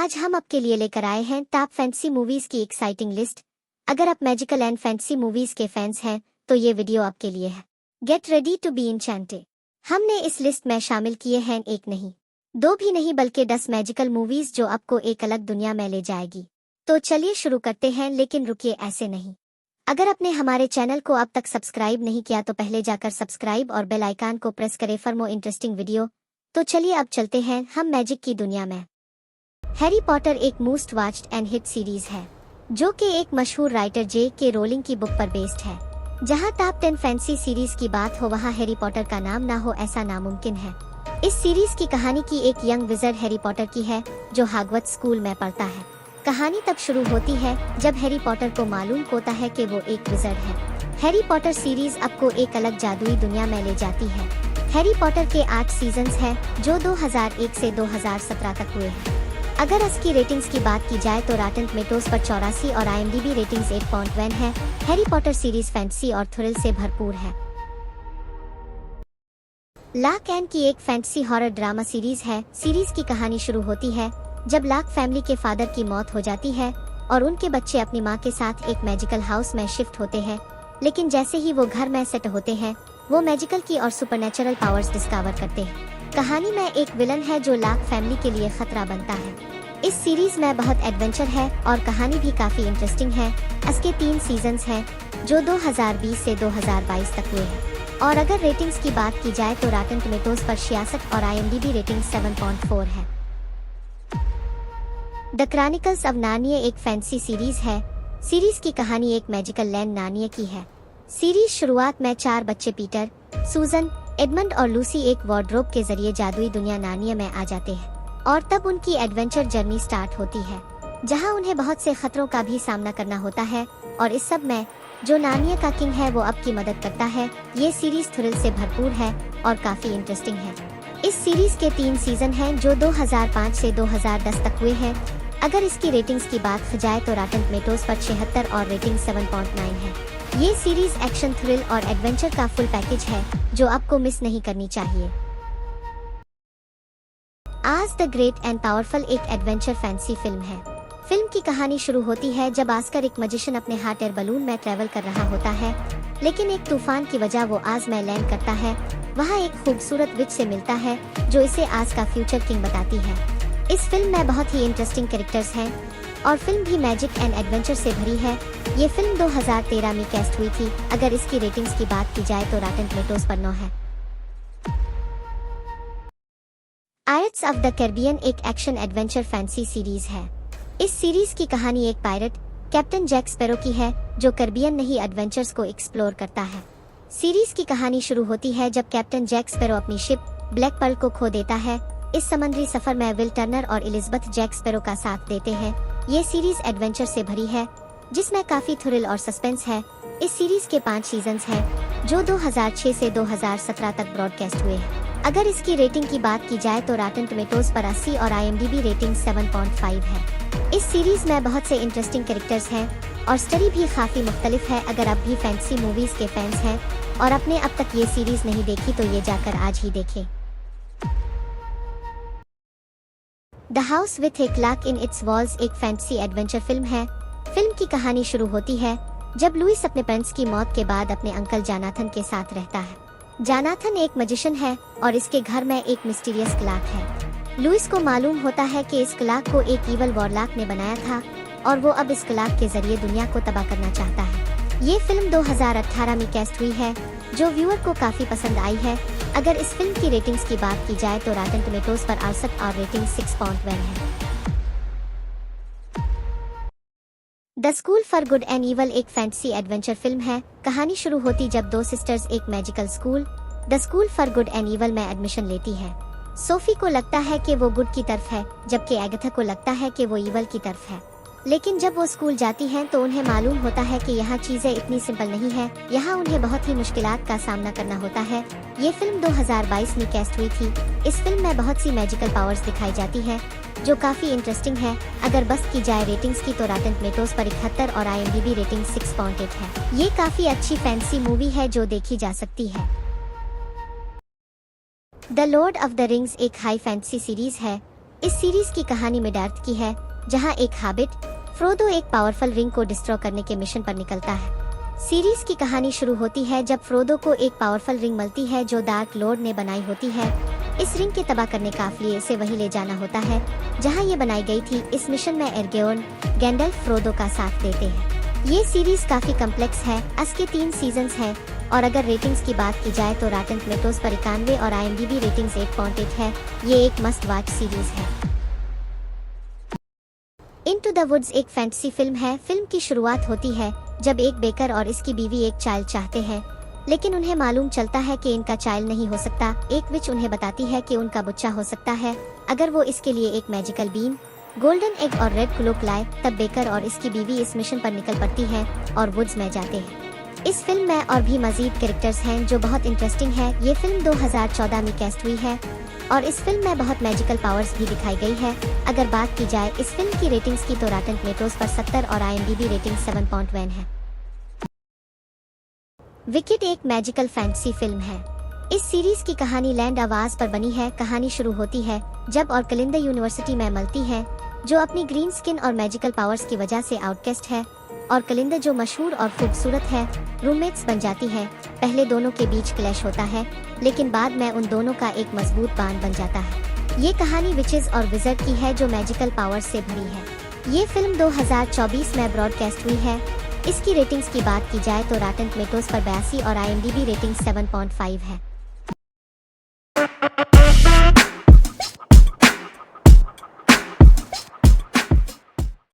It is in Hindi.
आज हम आपके लिए लेकर आए हैं टॉप फैंटेसी मूवीज की एक्साइटिंग लिस्ट। अगर आप मैजिकल एंड फैंटेसी मूवीज के फैंस हैं तो ये वीडियो आपके लिए है। Get ready to be enchanted. हमने इस लिस्ट में शामिल किए हैं एक नहीं, दो भी नहीं बल्कि 10 मैजिकल मूवीज जो आपको एक अलग दुनिया में ले जाएगी। तो चलिए शुरू करते हैं, लेकिन रुकिए, ऐसे नहीं। अगर आपने हमारे चैनल को अब तक सब्सक्राइब नहीं किया तो पहले जाकर सब्सक्राइब और बेल आइकन को प्रेस करें फॉर मोर इंटरेस्टिंग वीडियो। तो चलिए अब चलते हैं हम मैजिक की दुनिया में। हैरी पॉटर एक most watched and hit series है जो कि एक मशहूर राइटर J.K. रोलिंग की बुक पर बेस्ड है। जहां टॉप 10 फैंटेसी सीरीज की बात हो वहां हैरी पॉटर का नाम ना हो ऐसा नामुमकिन है। इस सीरीज की कहानी की एक यंग विज़र्ड हैरी पॉटर की है जो हॉगवर्ट्स स्कूल में पढ़ता है। कहानी तब शुरू होती है जब हैरी पॉटर को मालूम होता है कि वो एक विज़र्ड है। हैरी पॉटर सीरीज आपको एक अलग जादुई दुनिया में ले जाती है। हैरी पॉटर के 8 सीजन्स हैं जो 2001 से 2017 तक हुए हैं। अगर इसकी रेटिंग्स की बात की जाए तो रॉटेन टोमेटोज पर 84 और IMDb रेटिंग्स 8.1 है। हैरी पॉटर सीरीज फैंटेसी और थ्रिल से भरपूर है। लॉक एंड की एक फैंटेसी हॉरर ड्रामा सीरीज है। सीरीज की कहानी शुरू होती है जब लॉक फैमिली के फादर की मौत हो जाती है और उनके बच्चे अपनी मां के साथ एक मैजिकल हाउस में शिफ्ट होते हैं। लेकिन जैसे ही वो घर में सेट होते हैं वो मैजिकल की और सुपरनेचुरल पावर्स डिस्कवर करते हैं। कहानी में एक विलन है जो लॉक फैमिली के लिए खतरा बनता है। इस सीरीज में बहुत एडवेंचर है और कहानी भी काफी इंटरेस्टिंग है। इसके 3 सीजन्स हैं जो 2020 से 2022 तक हुए हैं। और अगर रेटिंग्स की बात की जाए तो रॉटेन टोमेटोज पर 66 और IMDb रेटिंग 7.4 है। द क्रॉनिकल्स ऑफ नार्निया एक फैंटेसी सीरीज है। सीरीज की कहानी एक मैजिकल लैंड नार्निया की है। सीरीज शुरुआत में 4 बच्चे पीटर, सूजन, एडमंड और लूसी एक वार्डरोब के जरिए जादुई दुनिया नार्निया में आ जाते हैं और तब उनकी एडवेंचर जर्नी स्टार्ट होती है जहां उन्हें बहुत से खतरों का भी सामना करना होता है। और इस सब में जो नार्निया का किंग है वो आपकी मदद करता है। ये सीरीज थ्रिल से भरपूर है और काफी इंटरेस्टिंग है। इस सीरीज के 3 सीजन हैं जो 2005 से 2010 तक हुए हैं। अगर इसकी रेटिंग्स की बात की जाए तो रॉटेन टोमेटोज पर 76 और रेटिंग 7.9 है। ये सीरीज एक्शन, थ्रिल और एडवेंचर का फुल पैकेज है जो आपको मिस नहीं करनी चाहिए। आज द ग्रेट एंड पावरफुल एक एडवेंचर फैंटेसी फिल्म है। फिल्म की कहानी शुरू होती है जब आस्कर एक मैजिशियन अपने हॉट एयर बलून में ट्रेवल कर रहा होता है। लेकिन एक तूफान की वजह वो आज में लैंड करता है। वहाँ एक खूबसूरत विच से मिलता है जो इसे आज का फ्यूचर किंग बताती है। इस फिल्म में बहुत ही इंटरेस्टिंग कैरेक्टर्स हैं और फिल्म भी मैजिक एंड एडवेंचर से भरी है। ये फिल्म 2013 में कैस्ट हुई थी। अगर इसकी रेटिंग्स की बात की जाए तो रॉटेन टोमेटोज पर 9 है। पायरेट्स ऑफ द कैरिबियन एक एक्शन एडवेंचर फैंटेसी सीरीज है। इस सीरीज की कहानी एक पायरेट कैप्टन जैक स्पैरो की है जो कैरिबियन नहीं एडवेंचर्स को एक्सप्लोर करता है। सीरीज की कहानी शुरू होती है जब कैप्टन जैक स्पैरो अपनी शिप ब्लैक पर्ल को खो देता है। इस समुद्री सफर में विल टर्नर और एलिजाबेथ जैक स्पैरो का साथ देते हैं। ये सीरीज एडवेंचर से भरी है जिसमें काफी थ्रिल और सस्पेंस है। इस सीरीज के 5 सीजन्स हैं जो 2006 से 2017 तक ब्रॉडकास्ट हुए हैं। अगर इसकी रेटिंग की बात की जाए तो रॉटेन टोमेटोज पर 80 और IMDb रेटिंग 7.5 है। इस सीरीज में बहुत से इंटरेस्टिंग कैरेक्टर्स हैं और स्टोरी भी काफी मुख्तलिफ है। अगर आप भी फैंटेसी मूवीज के फैंस हैं और आपने अब तक ये सीरीज नहीं देखी तो ये जाकर आज ही देखें। The house with a clock in its walls एक फैंटेसी एडवेंचर फिल्म है। फिल्म की कहानी शुरू होती है जब लुइस अपने पेरेंट्स की मौत के बाद अपने अंकल जानाथन के साथ रहता है। जानाथन एक मैजिशियन है और इसके घर में एक मिस्टीरियस क्लॉक है। लुइस को मालूम होता है कि इस क्लॉक को एक ईवल वॉरलॉक ने बनाया था और वो अब इस क्लॉक के जरिए दुनिया को तबाह करना चाहता है। ये फिल्म 2018 में कैस्ट हुई है जो व्यूअर को काफी पसंद आई है। अगर इस फिल्म की रेटिंग्स की बात की जाए तो रॉटेन टोमेटोज पर 68 और रेटिंग 6.1 है। The school for good and evil एक फैंटेसी एडवेंचर फिल्म है। कहानी शुरू होती जब 2 सिस्टर्स एक magical school the school for good and evil में एडमिशन लेती है। सोफी को लगता है कि वो गुड की तरफ है जबकि एगाथा को लगता है कि वो इवल की तरफ है। लेकिन जब वो स्कूल जाती हैं तो उन्हें मालूम होता है कि यहाँ चीजें इतनी सिंपल नहीं है। यहाँ उन्हें बहुत ही मुश्किलात का सामना करना होता है। ये फिल्म 2022 में कैस्ट हुई थी। इस फिल्म में बहुत सी मैजिकल पावर्स दिखाई जाती हैं जो काफी इंटरेस्टिंग है। अगर बस की जाए रेटिंग्स की तो रॉटेन टोमेटोज पर 71 और IMDb रेटिंग 6.8 है। ये काफी अच्छी फैंटेसी मूवी है जो देखी जा सकती है। The Lord of the rings एक हाई फैंटेसी सीरीज है। इस सीरीज की कहानी मिड अर्थ की है, जहां एक हॉबिट फ्रोदो एक पावरफुल रिंग को डिस्ट्रॉय करने के मिशन पर निकलता है। सीरीज की कहानी शुरू होती है जब फ्रोदो को एक पावरफुल रिंग मिलती है जो डार्क लॉर्ड ने बनाई होती है। इस रिंग के तबाह करने का लिए इसे वहीं ले जाना होता है जहां ये बनाई गई थी। इस मिशन में एर्गोन गैंडल्फ फ्रोदो का साथ देते हैं। ये सीरीज काफी कम्प्लेक्स है। इसके 3 सीजन्स हैं और अगर रेटिंग्स की बात की जाए तो रॉटन टोमेटोज पर 91 और IMDb रेटिंग्स 8.8 है। ये एक मस्ट वॉच सीरीज है। इनटू द वुड्स एक फैंटेसी फिल्म है। फिल्म की शुरुआत होती है जब एक बेकर और इसकी बीवी एक चाइल्ड चाहते हैं, लेकिन उन्हें मालूम चलता है कि इनका चाइल्ड नहीं हो सकता। एक विच उन्हें बताती है कि उनका बच्चा हो सकता है अगर वो इसके लिए एक मैजिकल बीन, गोल्डन एग और रेड क्लोक लाए। तब बेकर और इसकी बीवी इस मिशन पर निकल पड़ती हैं और वुड्स में जाते हैं। इस फिल्म में और भी मजीद कैरेक्टर्स हैं जो बहुत इंटरेस्टिंग है। ये फिल्म 2014 में कैस्ट हुई है और इस फिल्म में बहुत मैजिकल पावर्स भी दिखाई गई है। अगर बात की जाए इस फिल्म की रेटिंग्स की तो रॉटन टोमेटोज पर 70 और IMDb रेटिंग 7.1 है। विकेट एक मैजिकल फैंटेसी फिल्म है। इस सीरीज की कहानी लैंड आवाज पर बनी है। कहानी शुरू होती है जब और कलिंदा यूनिवर्सिटी में मिलती है, जो अपनी ग्रीन स्किन और मैजिकल पावर्स की वजह से आउटकास्ट है, और कलिंदा जो मशहूर और खूबसूरत है, रूममेट्स बन जाती है। पहले दोनों के बीच क्लैश होता है, लेकिन बाद में उन दोनों का एक मजबूत बांध बन जाता है। ये कहानी विचेस और विजर्ड की है जो मैजिकल पावर्स से भरी है। ये फिल्म 2024 में ब्रॉडकास्ट हुई है। इसकी रेटिंग्स की बात की जाए तो रॉटन टोमेटोज पर 82 और IMDb रेटिंग 7.5 है।